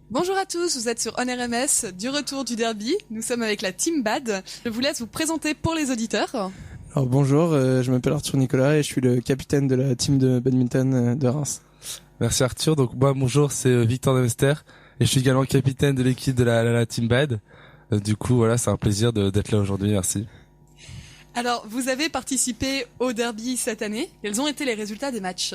Bonjour à tous, vous êtes sur OnRMS, du retour du derby. Nous sommes avec la Team Bad. Je vous laisse vous présenter pour les auditeurs. Alors bonjour, je m'appelle Arthur Nicolas et je suis le capitaine de la team de badminton de Reims. Merci Arthur. Donc moi bonjour, c'est Victor Demester et je suis également capitaine de l'équipe de la Team Bad. Du coup voilà, c'est un plaisir d'être là aujourd'hui, merci. Alors, vous avez participé au derby cette année. Quels ont été les résultats des matchs?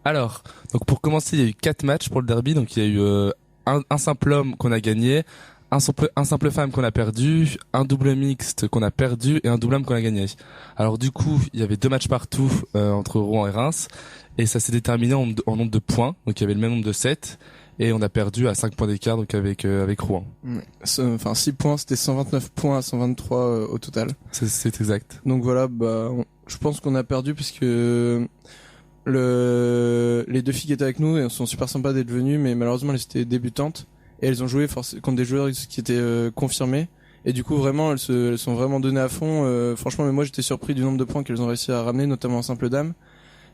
Alors, donc pour commencer, il y a eu 4 matchs pour le derby. Donc il y a eu un simple homme qu'on a gagné, un simple femme qu'on a perdu, un double mixte qu'on a perdu et un double homme qu'on a gagné. Alors du coup, il y avait 2 matchs partout entre Rouen et Reims et ça s'est déterminé en nombre de points. Donc il y avait le même nombre de 7 et on a perdu à 5 points d'écart donc avec Rouen. Enfin 6 points, c'était 129 points à 123 au total. C'est exact. Donc voilà, je pense qu'on a perdu puisque les deux filles qui étaient avec nous elles sont super sympas d'être venues, mais malheureusement elles étaient débutantes et elles ont joué contre des joueurs qui étaient confirmés et du coup vraiment elles sont vraiment données à fond. Franchement, mais moi j'étais surpris du nombre de points qu'elles ont réussi à ramener, notamment en simple dame.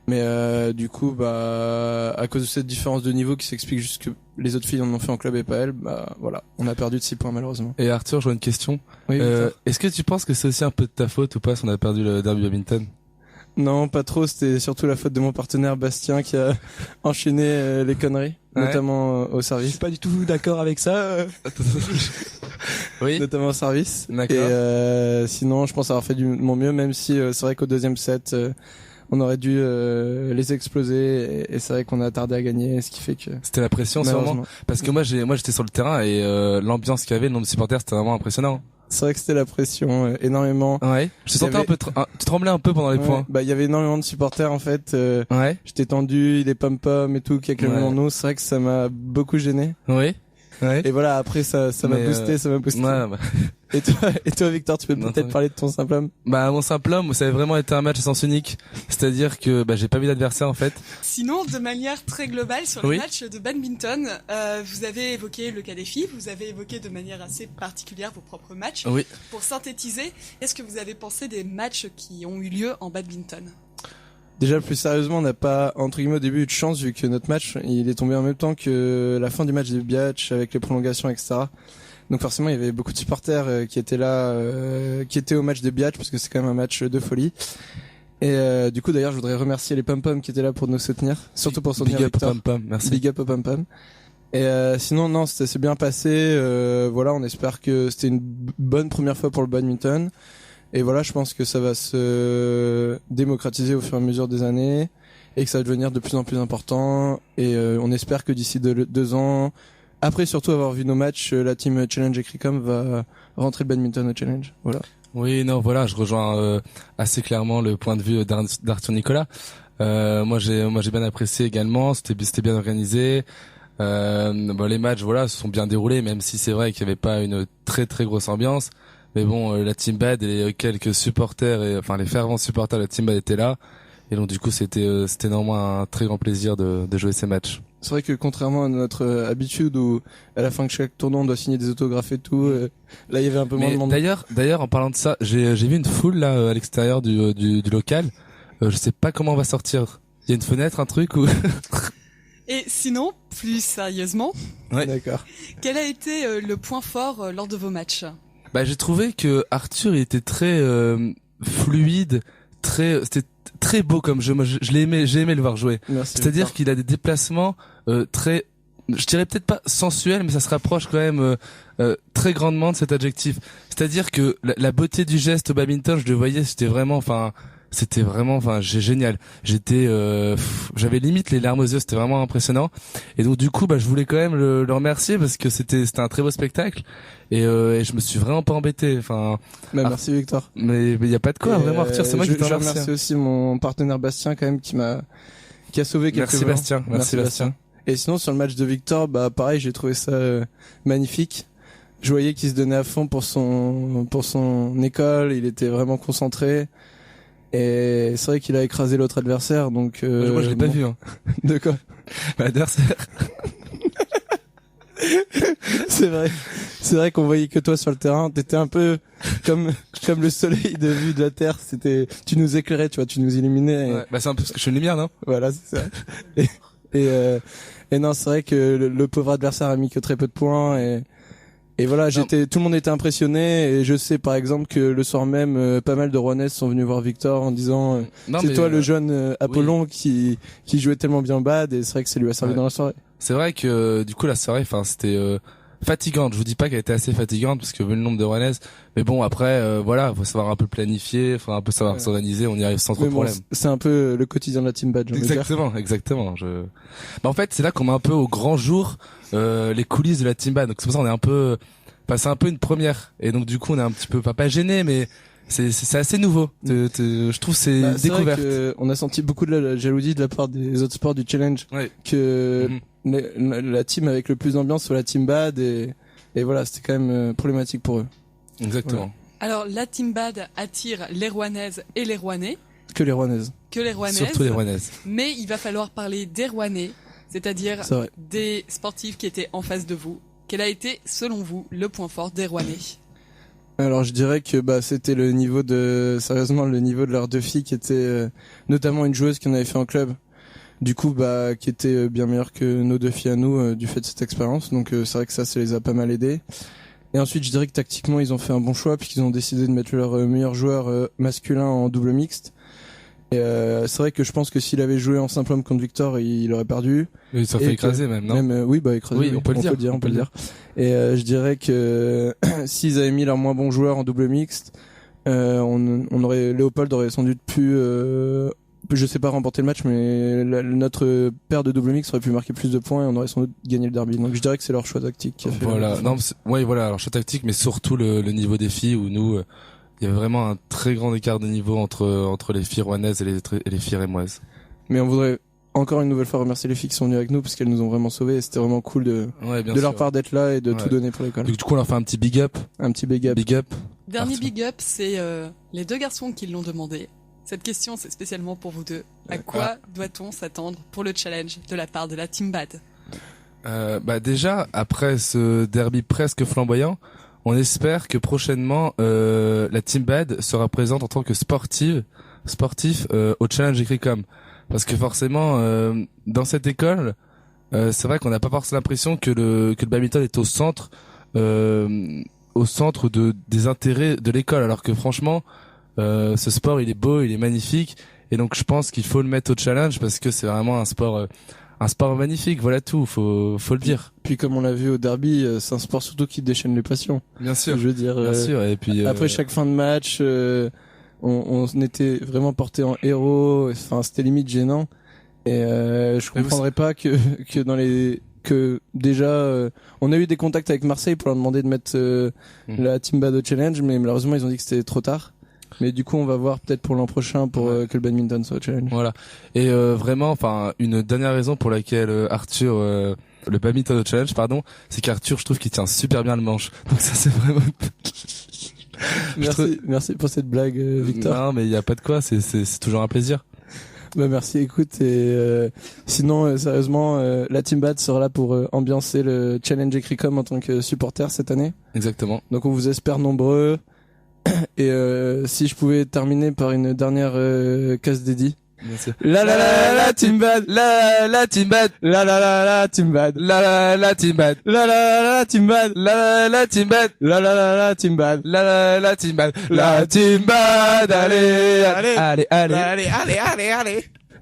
Mais du coup, à cause de cette différence de niveau qui s'explique juste que les autres filles en ont fait en club et pas elles, voilà, on a perdu de 6 points malheureusement. Et Arthur, j'aurais une question. Oui, est-ce que tu penses que c'est aussi un peu de ta faute ou pas si on a perdu le derby badminton? Non, pas trop, c'était surtout la faute de mon partenaire Bastien qui a enchaîné les conneries, notamment au service. Je suis pas du tout d'accord avec ça. Oui. Notamment au service. D'accord. Et sinon, je pense avoir fait de mon mieux, même si c'est vrai qu'au deuxième set, on aurait dû les exploser et c'est vrai qu'on a tardé à gagner, ce qui fait que c'était la pression sûrement, parce que moi j'étais sur le terrain et l'ambiance qu'il y avait, le nombre de supporters, c'était vraiment impressionnant. C'est vrai que c'était la pression énormément. Ouais. Je te sentais un peu tu tremblais un peu pendant les points. Il y avait énormément de supporters en fait. Ouais. J'étais tendu, des pom-pom et tout qui acclamaient mon nom, c'est vrai que ça m'a beaucoup gêné. Oui. Ouais. Et voilà, après ça m'a boosté, ça m'a boosté. Ouais, Et toi Victor, tu peux peut-être parler de ton simple homme? Mon simple homme, ça avait vraiment été un match à sens unique. C'est-à-dire que j'ai pas vu d'adversaire en fait. Sinon, de manière très globale sur le match de badminton, vous avez évoqué le cas des filles, vous avez évoqué de manière assez particulière vos propres matchs. Oui. Pour synthétiser, qu'est-ce que vous avez pensé des matchs qui ont eu lieu en badminton? Déjà, plus sérieusement, on n'a pas, entre guillemets, au début eu de chance vu que notre match, il est tombé en même temps que la fin du match des Biatch avec les prolongations, etc. Donc forcément, il y avait beaucoup de supporters qui étaient là, qui étaient au match des Biatch parce que c'est quand même un match de folie. Et du coup, d'ailleurs, je voudrais remercier les pom-pom qui étaient là pour nous soutenir, surtout pour soutenir Victor. Big up pom-pom, merci. Big up aux pom-pom. Et sinon, non, c'est bien passé. Voilà, on espère que c'était une bonne première fois pour le badminton. Et voilà, je pense que ça va se démocratiser au fur et à mesure des années et que ça va devenir de plus en plus important. Et on espère que d'ici 2 ans, après surtout avoir vu nos matchs, la team Challenge et Cricom va rentrer le badminton au Challenge. Voilà. Oui, non, voilà, je rejoins assez clairement le point de vue d'Arthur Nicolas. Moi j'ai bien apprécié également, c'était bien organisé. Les matchs voilà se sont bien déroulés, même si c'est vrai qu'il n'y avait pas une très très grosse ambiance. Mais bon, la Team Bad et les quelques supporters les fervents supporters de la Team Bad étaient là. Et donc du coup, c'était normalement un très grand plaisir de jouer ces matchs. C'est vrai que contrairement à notre habitude où à la fin de chaque tournoi on doit signer des autographes et tout, là il y avait un peu moins de monde. D'ailleurs, en parlant de ça, j'ai vu une foule là à l'extérieur du local. Je sais pas comment on va sortir. Il y a une fenêtre, un truc ou Et sinon, plus sérieusement, D'accord. Quel a été le point fort lors de vos matchs? J'ai trouvé que Arthur il était très fluide, c'était très beau comme jeu. Moi, j'ai aimé le voir jouer. C'est-à-dire qu'il a des déplacements très, je dirais peut-être pas sensuels, mais ça se rapproche quand même très grandement de cet adjectif. C'est-à-dire que la beauté du geste au badminton, je le voyais, c'était vraiment génial. J'avais limite les larmes aux yeux, c'était vraiment impressionnant. Et donc du coup je voulais quand même le remercier parce que c'était un très beau spectacle et je me suis vraiment pas embêté. Merci Victor. Mais il y a pas de quoi, vraiment Arthur, c'est moi qui t'en remercie. Je remercie aussi mon partenaire Bastien quand même qui a sauvé quelques Merci Bastien, merci Bastien. Et sinon sur le match de Victor, pareil, j'ai trouvé ça magnifique. Je voyais qu'il se donnait à fond pour son école, il était vraiment concentré. Et c'est vrai qu'il a écrasé l'autre adversaire, donc moi je l'ai pas vu. Hein. De quoi? L'adversaire. C'est vrai qu'on voyait que toi sur le terrain, t'étais un peu comme le soleil de vue de la terre, tu nous éclairais, tu vois, tu nous illuminais. Ouais, c'est un peu parce que je suis une lumière, non? Voilà, c'est ça. Et non, c'est vrai que le pauvre adversaire a mis que très peu de points et voilà, tout le monde était impressionné et je sais par exemple que le soir même, pas mal de Rouennais sont venus voir Victor en disant c'est toi le jeune Apollon qui jouait tellement bien bad et c'est vrai que ça lui a servi dans la soirée. C'est vrai que du coup la soirée, c'était fatigante. Je vous dis pas qu'elle était assez fatigante parce que vu le nombre de Rouennaises, mais bon après voilà, faut savoir un peu planifier, faut un peu savoir s'organiser, on y arrive sans trop de problème. C'est un peu le quotidien de la Team Bad. Exactement. En fait, c'est là qu'on met un peu au grand jour les coulisses de la Team Bad. Donc c'est pour ça qu'on est un peu c'est un peu une première et donc du coup on est un petit peu pas gêné mais c'est assez nouveau. Je trouve c'est découverte. Vrai on a senti beaucoup de la jalousie de la part des autres sports du challenge que la team avec le plus d'ambiance soit la Team Bad et voilà, c'était quand même problématique pour eux. Exactement. Voilà. Alors la Team Bad attire les Rouennaises et les Rouennais. Que les Rouennaises. Surtout les Rouennaises. Mais il va falloir parler des Rouennais, c'est-à-dire des sportifs qui étaient en face de vous. Quel a été, selon vous, le point fort des Rouennais? Alors je dirais que c'était le niveau de leurs deux filles qui était notamment une joueuse qui en avait fait en club. Du coup qui était bien meilleure que nos deux filles à nous du fait de cette expérience. Donc c'est vrai que ça les a pas mal aidés. Et ensuite je dirais que tactiquement ils ont fait un bon choix puisqu'ils ont décidé de mettre leur meilleur joueur masculin en double mixte. Et c'est vrai que je pense que s'il avait joué en simple homme contre Victor, il aurait perdu. Il s'est fait écraser même, non? Écraser. Oui, on peut le dire. Et je dirais que s'ils avaient mis leur moins bon joueur en double mixte, Léopold aurait sans doute pu, je sais pas remporter le match, mais notre paire de double mixte aurait pu marquer plus de points et on aurait sans doute gagné le derby. Donc je dirais que c'est leur choix tactique qui a fait. Voilà, leur choix tactique, mais surtout le niveau des filles où nous. Il y avait vraiment un très grand écart de niveau entre les filles rouennaises et les filles rémoises. Mais on voudrait encore une nouvelle fois remercier les filles qui sont venues avec nous parce qu'elles nous ont vraiment sauvés et c'était vraiment cool de leur part d'être là et de tout donner pour l'école. Du coup, on leur fait un petit big up. Big up. Dernier big up, c'est les deux garçons qui l'ont demandé. Cette question, c'est spécialement pour vous deux. À quoi doit-on s'attendre pour le challenge de la part de la Team Bad? Déjà, après ce derby presque flamboyant, on espère que prochainement la Team Bad sera présente en tant que sportif au Challenge Écricom. Parce que forcément, dans cette école, c'est vrai qu'on n'a pas forcément l'impression que le badminton est au centre des intérêts de l'école. Alors que franchement, ce sport il est beau, il est magnifique. Et donc je pense qu'il faut le mettre au challenge parce que c'est vraiment un sport magnifique, voilà tout, faut le dire. Puis comme on l'a vu au derby, c'est un sport surtout qui déchaîne les passions. Bien sûr. Je veux dire, bien sûr. Et puis après chaque fin de match, on était vraiment porté en héros. Enfin, c'était limite gênant. Et je comprendrais pas que déjà on a eu des contacts avec Marseille pour leur demander de mettre la Team Bad au challenge, mais malheureusement ils ont dit que c'était trop tard. Mais du coup, on va voir peut-être pour l'an prochain pour que le badminton soit au challenge. Voilà. Et vraiment, une dernière raison pour laquelle Arthur, le badminton au challenge, c'est qu'Arthur, je trouve qu'il tient super bien le manche. Donc ça, c'est vraiment. Merci pour cette blague, Victor. Non, mais il y a pas de quoi. C'est toujours un plaisir. Merci. Écoute, et sinon, sérieusement, la Team Bad sera là pour ambiancer le challenge Écricom en tant que supporter cette année. Exactement. Donc on vous espère nombreux. Et si je pouvais terminer par une dernière case dédiée. La Team Bad, la Team Bad, la Team Bad, la Team Bad, la Team Bad, la Team Bad, la Team Bad, la Team Bad, la Team Bad, allez.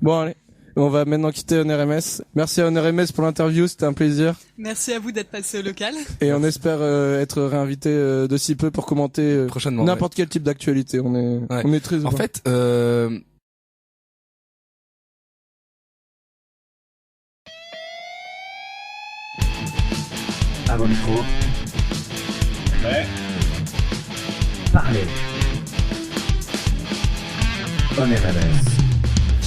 Bon allez. On va maintenant quitter ONRMS. Merci à ONRMS pour l'interview, c'était un plaisir. Merci à vous d'être passé au local. Et on espère être réinvité de si peu pour commenter prochainement n'importe quel type d'actualité. On est très heureux. En fait, à vos micros. Ouais. Parlez. ONRMS.